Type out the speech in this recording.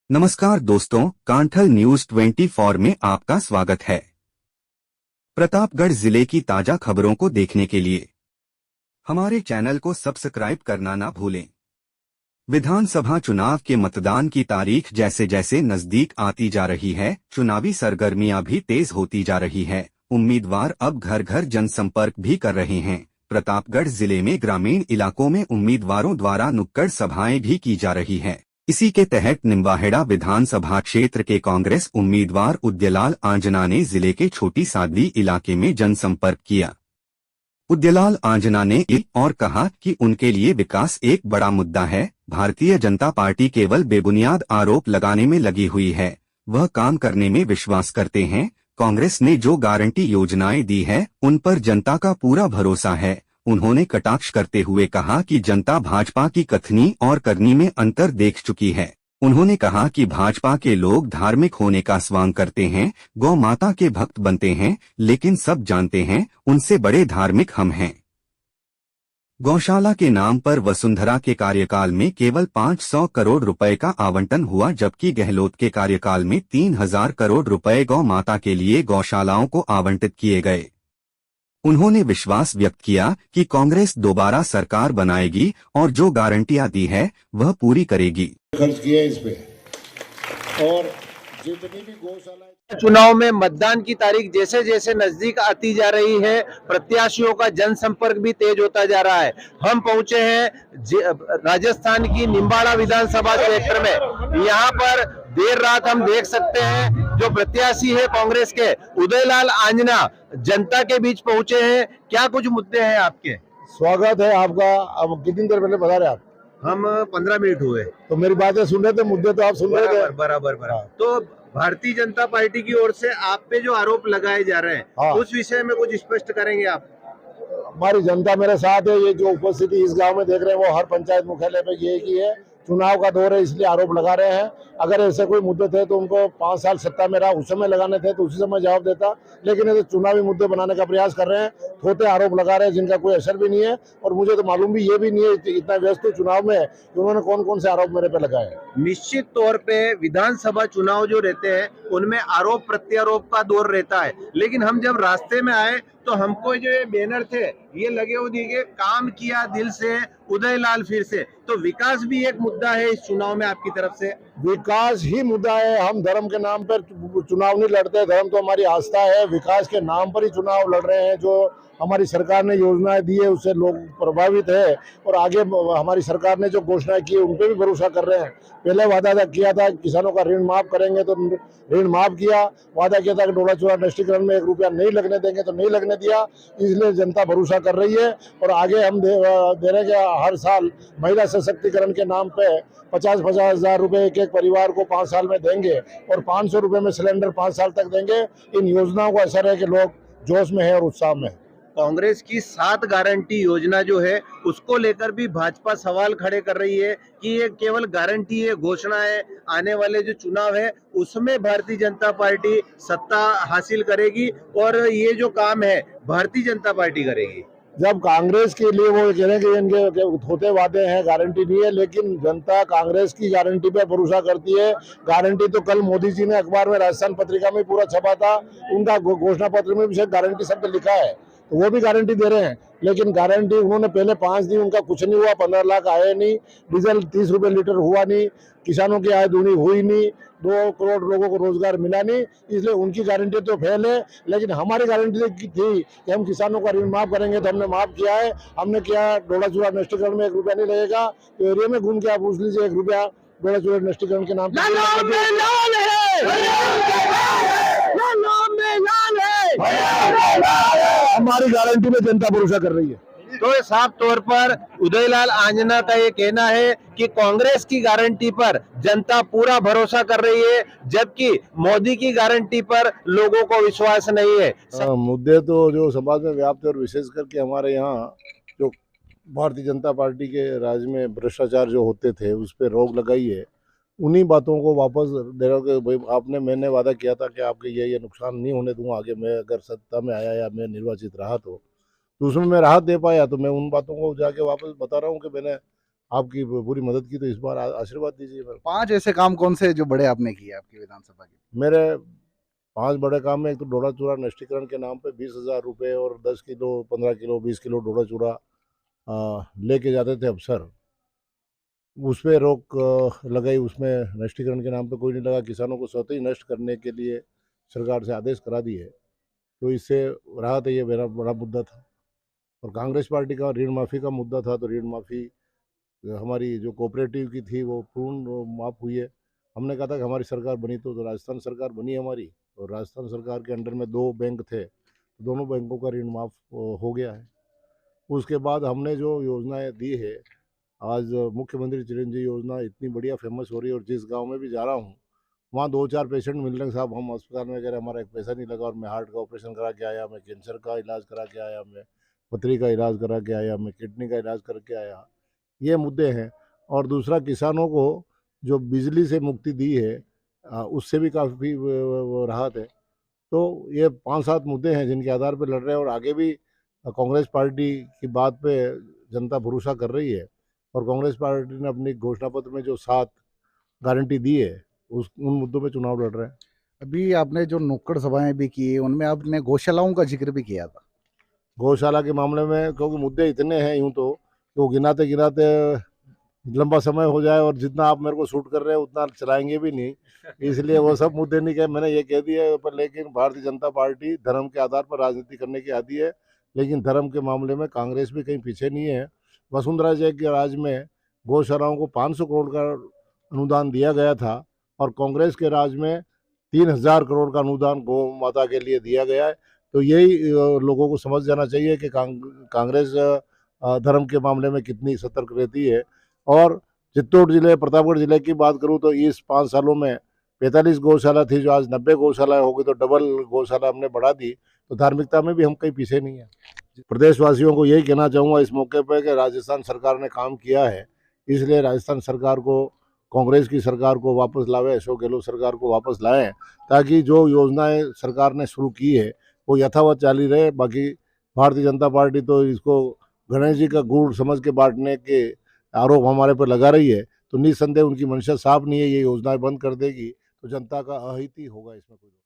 नमस्कार दोस्तों, कांठल न्यूज 24 में आपका स्वागत है। प्रतापगढ़ जिले की ताजा खबरों को देखने के लिए हमारे चैनल को सब्सक्राइब करना ना भूलें। विधानसभा चुनाव के मतदान की तारीख जैसे जैसे नजदीक आती जा रही है, चुनावी सरगर्मियां भी तेज होती जा रही है। उम्मीदवार अब घर घर जनसंपर्क भी कर रहे हैं। प्रतापगढ़ जिले में ग्रामीण इलाकों में उम्मीदवारों द्वारा नुक्कड़ सभाएं भी की जा रही है। इसी के तहत निम्बाहेड़ा विधानसभा क्षेत्र के कांग्रेस उम्मीदवार उदयलाल आंजना ने जिले के छोटी सादली इलाके में जनसंपर्क किया। उदयलाल आंजना ने ये और कहा कि उनके लिए विकास एक बड़ा मुद्दा है। भारतीय जनता पार्टी केवल बेबुनियाद आरोप लगाने में लगी हुई है, वह काम करने में विश्वास करते हैं। कांग्रेस ने जो गारंटी योजनाएं दी है उन पर जनता का पूरा भरोसा है। उन्होंने कटाक्ष करते हुए कहा कि जनता भाजपा की कथनी और करनी में अंतर देख चुकी है। उन्होंने कहा कि भाजपा के लोग धार्मिक होने का स्वांग करते हैं, गौ माता के भक्त बनते हैं, लेकिन सब जानते हैं उनसे बड़े धार्मिक हम हैं। गौशाला के नाम पर वसुंधरा के कार्यकाल में केवल 500 करोड़ रुपए का आवंटन हुआ, जबकि गहलोत के कार्यकाल में 3000 करोड़ रुपए गौ माता के लिए गौशालाओं को आवंटित किए गए। उन्होंने विश्वास व्यक्त किया कि कांग्रेस दोबारा सरकार बनाएगी और जो गारंटियां दी है वह पूरी करेगी। खर्च किया इस पे और जितनी भी गौशाला चुनाव में मतदान की तारीख जैसे जैसे नजदीक आती जा रही है, प्रत्याशियों का जनसंपर्क भी तेज होता जा रहा है। हम पहुंचे हैं राजस्थान की निम्बाड़ा विधानसभा क्षेत्र में। यहाँ पर देर रात हम देख सकते हैं जो प्रत्याशी है कांग्रेस के उदयलाल आंजना जनता के बीच पहुंचे हैं। क्या कुछ मुद्दे हैं आपके? स्वागत है आपका। अब कितनी देर पहले बता रहे आप? हम 15 मिनट हुए तो मेरी बातें सुन रहे थे, मुद्दे तो आप सुन रहे थे। बराबर। तो भारतीय जनता पार्टी की ओर से आप पे जो आरोप लगाए जा रहे हैं, उस विषय में कुछ स्पष्ट करेंगे आप? हमारी जनता मेरे साथ है। ये जो उपस्थिति इस गांव में देख रहे हैं वो हर पंचायत मुख्यालय पे ये की है। चुनाव का दौर है इसलिए आरोप लगा रहे हैं। अगर ऐसे कोई मुद्दे थे तो उनको 5 साल सत्ता में रहा उस समय लगाने थे तो उसी समय जवाब देता, लेकिन ये चुनावी मुद्दे बनाने का प्रयास कर रहे हैं। थोड़े आरोप लगा रहे हैं जिनका कोई असर भी नहीं है और मुझे तो मालूम भी ये भी नहीं है, इतना व्यस्त हूं चुनाव में, कि उन्होंने कौन कौन से आरोप मेरे पे लगाए। निश्चित तौर पे विधानसभा चुनाव जो रहते हैं उनमें आरोप प्रत्यारोप का दौर रहता है, लेकिन हम जब रास्ते में आए तो हमको जो ये बैनर थे ये लगे हुए दिखे, काम किया दिल से उदयलाल फिर से। तो विकास भी एक मुद्दा है इस चुनाव में आपकी तरफ से? विकास ही मुद्दा है। हम धर्म के नाम पर चुनाव नहीं लड़ते, धर्म तो हमारी आस्था है। विकास के नाम पर ही चुनाव लड़ रहे हैं। जो हमारी सरकार ने योजनाएं दी है उससे लोग प्रभावित है और आगे हमारी सरकार ने जो घोषणाएं की है उन पे भी भरोसा कर रहे हैं। पहले वादा किया था किसानों का ऋण माफ करेंगे तो ऋण माफ किया, वादा किया था कि डोला चूड़ा नष्टीकरण में 1 रुपया नहीं लगने देंगे तो नहीं लगने दिया। इसलिए जनता भरोसा कर रही है और आगे हम दे रहे हैं कि हर साल महिला सशक्तिकरण के नाम पे 50-50 हजार रुपए एक परिवार को 5 साल में देंगे और 500 रुपए में सिलेंडर 5 साल तक देंगे। इन योजनाओं का असर है कि लोग जोश में है और उत्साह में। कांग्रेस की 7 गारंटी योजना जो है उसको लेकर भी भाजपा सवाल खड़े कर रही है कि ये केवल गारंटी है, घोषणा है। आने वाले जो चुनाव है उसमें भारतीय जनता पार्टी सत्ता हासिल करेगी और ये जो काम है भारतीय जनता पार्टी करेगी। जब कांग्रेस के लिए वो कह रहे हैं कि इनके होते वादे हैं, गारंटी नहीं है, लेकिन जनता कांग्रेस की गारंटी पे भरोसा करती है। गारंटी तो कल मोदी जी ने अखबार में राजस्थान पत्रिका में पूरा छपा था, उनका घोषणा पत्र में भी शायद गारंटी शब्द लिखा है, तो वो भी गारंटी दे रहे हैं। लेकिन गारंटी उन्होंने पहले 5 दी, उनका कुछ नहीं हुआ। 15 लाख आए नहीं, डीजल 30 रुपए लीटर हुआ नहीं, किसानों की आय दूनी हुई नहीं, 2 करोड़ लोगों को रोजगार मिला नहीं। इसलिए उनकी गारंटी तो फेल है। लेकिन हमारी गारंटी थी कि हम किसानों का ऋण माफ करेंगे, तो हमने माफ किया है। हमने किया डोला चूड़ा नष्टीकरण में 1 रुपया नहीं लगेगा। तो एरिया में घूम के आप पूछ लीजिए, 1 रुपया डोला चूड़ा नष्टीकरण के नाम पर हमारी गारंटी में जनता भरोसा कर रही है। तो साफ तौर पर उदयलाल आंजना का ये कहना है कि कांग्रेस की गारंटी पर जनता पूरा भरोसा कर रही है, जबकि मोदी की गारंटी पर लोगों को विश्वास नहीं है। मुद्दे तो जो समाज में व्याप्त है और विशेष करके हमारे यहाँ जो भारतीय जनता पार्टी के राज में भ्रष्टाचार जो होते थे उस पर रोक लगाई है। उन्हीं बातों को वापस दे रहा कि भाई मैंने वादा किया था कि आपके ये नुकसान नहीं होने दूंगा आगे मैं अगर सत्ता में आया या मैं निर्वाचित रहा तो उसमें मैं राहत दे पाया। तो मैं उन बातों को जाके वापस बता रहा हूँ कि मैंने आपकी पूरी मदद की, तो इस बार आशीर्वाद दीजिए मेरे को। 5 ऐसे काम कौन से जो बड़े आपने किए आपकी विधानसभा के? मेरे 5 बड़े काम में, एक तो डोडा चूरा नष्टीकरण के नाम पे 20,000 रुपये और 10 किलो 15 किलो 20 किलो डोडा चूरा लेके जाते थे अफसर, उस पे रोक लगाई। उसमें नष्टीकरण के नाम पे कोई नहीं लगा, किसानों को स्वतः ही नष्ट करने के लिए सरकार से आदेश करा दिए, तो इससे राहत है। ये मेरा बड़ा मुद्दा था। और कांग्रेस पार्टी का ऋण माफ़ी का मुद्दा था, तो ऋण माफ़ी हमारी जो कोऑपरेटिव की थी वो पूर्ण माफ़ हुई है। हमने कहा था कि हमारी सरकार बनी तो राजस्थान सरकार बनी हमारी, और राजस्थान सरकार के अंडर में 2 बैंक थे, तो दोनों बैंकों का ऋण माफ़ हो गया है। उसके बाद हमने जो योजनाएं दी है, आज मुख्यमंत्री चिरंजीवी योजना इतनी बढ़िया फेमस हो रही है, और जिस गांव में भी जा रहा हूँ वहाँ 2-4 पेशेंट मिल रहे हैं, साहब हम अस्पताल में कह रहे हमारा एक पैसा नहीं लगा, और मैं हार्ट का ऑपरेशन करा के आया, मैं कैंसर का इलाज करा के आया, मैं पथरी का इलाज करा के आया, मैं किडनी का इलाज करके आया। ये मुद्दे हैं। और दूसरा, किसानों को जो बिजली से मुक्ति दी है उससे भी काफ़ी राहत है। तो ये 5-7 मुद्दे हैं जिनके आधार पर लड़ रहे हैं, और आगे भी कांग्रेस पार्टी की बात पे जनता भरोसा कर रही है। और कांग्रेस पार्टी ने अपनी घोषणा पत्र में जो 7 गारंटी दी है, उस उन मुद्दों पे चुनाव लड़ रहे हैं। अभी आपने जो नुक्कड़ सभाएं भी की, उनमें आपने गौशालाओं का जिक्र भी किया था। गौशाला के मामले में क्योंकि मुद्दे इतने हैं यूं तो गिनाते गिनाते लंबा समय हो जाए, और जितना आप मेरे को शूट कर रहे हैं उतना चलाएंगे भी नहीं, इसलिए वो सब मुद्दे नहीं कहे, मैंने ये कह दिया। पर लेकिन भारतीय जनता पार्टी धर्म के आधार पर राजनीति करने की आदी है, लेकिन धर्म के मामले में कांग्रेस भी कहीं पीछे नहीं है। वसुंधरा जी के राज में गौशालाओं को 500 करोड़ का अनुदान दिया गया था, और कांग्रेस के राज में 3,000 करोड़ का अनुदान गौ माता के लिए दिया गया है। तो यही लोगों को समझ जाना चाहिए कि कांग्रेस धर्म के मामले में कितनी सतर्क रहती है। और चित्तौड़ जिले, प्रतापगढ़ जिले की बात करूं तो इस 5 सालों में 45 गौशाला थी, जो आज 90 गौशाला हो गई, तो डबल गौशाला हमने बढ़ा दी। तो धार्मिकता में भी हम कहीं पीछे नहीं है। प्रदेशवासियों को यही कहना चाहूँगा इस मौके पर कि राजस्थान सरकार ने काम किया है, इसलिए राजस्थान सरकार को, कांग्रेस की सरकार को वापस लावे, अशोक गहलोत सरकार को वापस लाएं, ताकि जो योजनाएं सरकार ने शुरू की है वो यथावत जारी रहे। बाकी भारतीय जनता पार्टी तो इसको गणेश जी का गुड़ समझ के बांटने के आरोप हमारे पर लगा रही है, तो निस्संदेह उनकी मंशा साफ नहीं है, ये योजनाएं बंद कर देगी तो जनता का अहित ही होगा, इसमें कोई